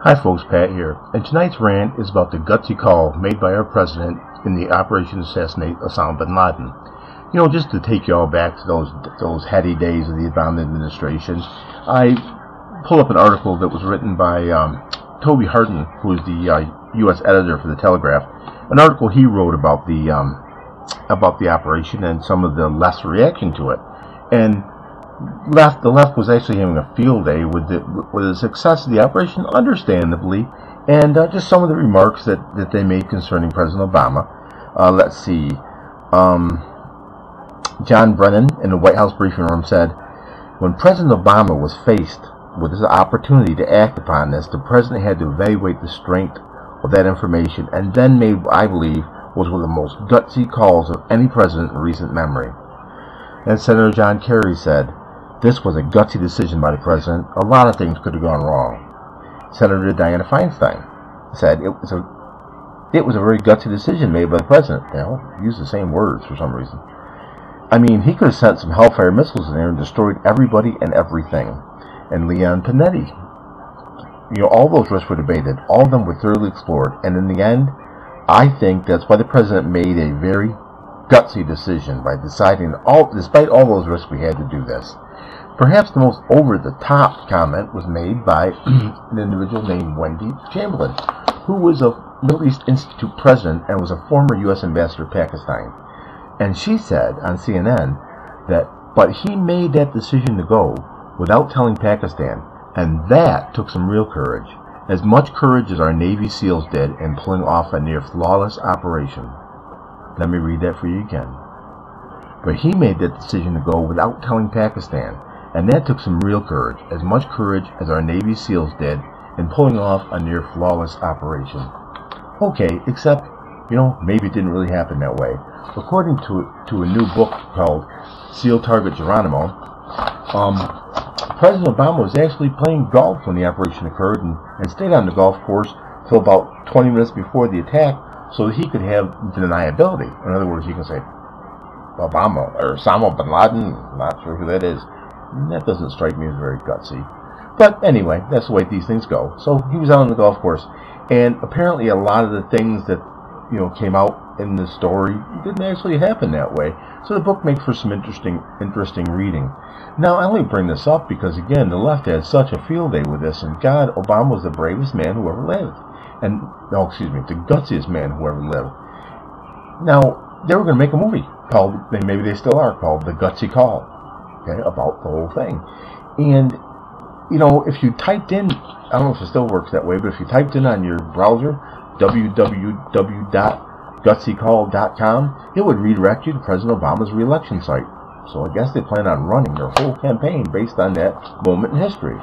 Hi folks, Pat here, and tonight's rant is about the gutsy call made by our president in the operation to assassinate Osama bin Laden. You know, just to take you all back to those heady days of the Obama administration, I pulled up an article that was written by Toby Harden, who is the U.S. editor for the Telegraph. An article he wrote about the operation and some of the left's reaction to it. And the left was actually having a field day with the success of the operation, understandably, and just some of the remarks that they made concerning President Obama. Let's see. John Brennan in the White House briefing room said, when President Obama was faced with this opportunity to act upon this, the president had to evaluate the strength of that information and then made what I believe was one of the most gutsy calls of any president in recent memory. And Senator John Kerry said, this was a gutsy decision by the president. A lot of things could have gone wrong. Senator Dianne Feinstein said it was a very gutsy decision made by the president. You know, used the same words for some reason. I mean, he could have sent some Hellfire missiles in there and destroyed everybody and everything. And Leon Panetti, you know, all those risks were debated. All of them were thoroughly explored. And in the end, I think that's why the president made a very gutsy decision by deciding, despite all those risks, we had to do this. Perhaps the most over-the-top comment was made by an individual named Wendy Chamberlain, who was a Middle East Institute president and was a former U.S. ambassador to Pakistan. And she said on CNN but he made that decision to go without telling Pakistan, and that took some real courage, as much courage as our Navy SEALs did in pulling off a near-flawless operation. Let me read that for you again. But he made that decision to go without telling Pakistan, and that took some real courage, as much courage as our Navy SEALs did in pulling off a near-flawless operation. Okay, except, you know, maybe it didn't really happen that way. According to a new book called SEAL Target Geronimo, President Obama was actually playing golf when the operation occurred and stayed on the golf course till about 20 minutes before the attack so that he could have deniability. In other words, he can say, Obama or Osama bin Laden, not sure who that is. That doesn't strike me as very gutsy. But anyway, that's the way these things go. So he was out on the golf course, and apparently a lot of the things that, you know, came out in the story didn't actually happen that way. So the book makes for some interesting reading. Now, I only bring this up because, again, the left had such a field day with this, and God, Obama was the bravest man who ever lived. And, no, excuse me, the gutsiest man who ever lived. Now, they were going to make a movie called, maybe they still are, called The Gutsy Call, okay, about the whole thing. And, you know, if you typed in, I don't know if it still works that way, but if you typed in on your browser, www.gutsycall.com, it would redirect you to President Obama's re-election site. So I guess they plan on running their whole campaign based on that moment in history.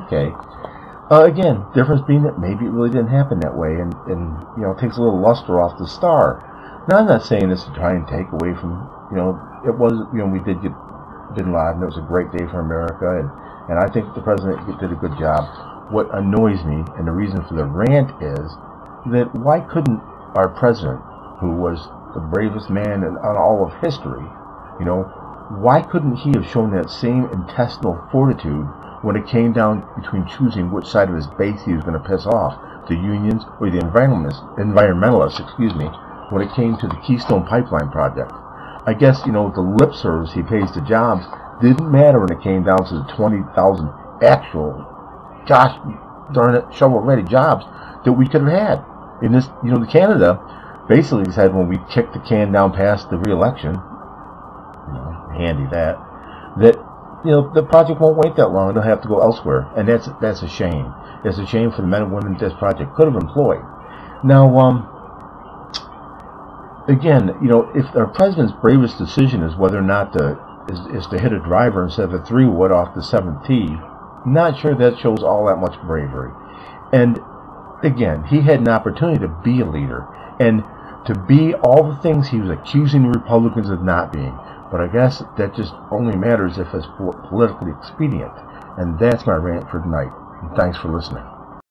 Okay. Again, difference being that maybe it really didn't happen that way, and you know, it takes a little luster off the star. Now, I'm not saying this to try and take away from, you know, it was, you know, we did get bin Laden. It was a great day for America, and I think the president did a good job. What annoys me, and the reason for the rant, is that why couldn't our president, who was the bravest man in all of history, you know, why couldn't he have shown that same intestinal fortitude when it came down between choosing which side of his base he was going to piss off, the unions or the environmentalists, when it came to the Keystone Pipeline project? I guess, you know, the lip service he pays to jobs didn't matter when it came down to the 20,000 actual, gosh darn it, shovel-ready jobs that we could have had. In this, you know, Canada basically said when we kicked the can down past the re-election, you know, handy that, you know, the project won't wait that long. They'll have to go elsewhere, and that's a shame. It's a shame for the men and women this project could have employed. Now, again, you know, if our president's bravest decision is whether or not to hit a driver instead of a 3-wood off the 7th tee, I'm not sure that shows all that much bravery. And again, he had an opportunity to be a leader and to be all the things he was accusing the Republicans of not being. But I guess that just only matters if it's politically expedient. And that's my rant for tonight. Thanks for listening.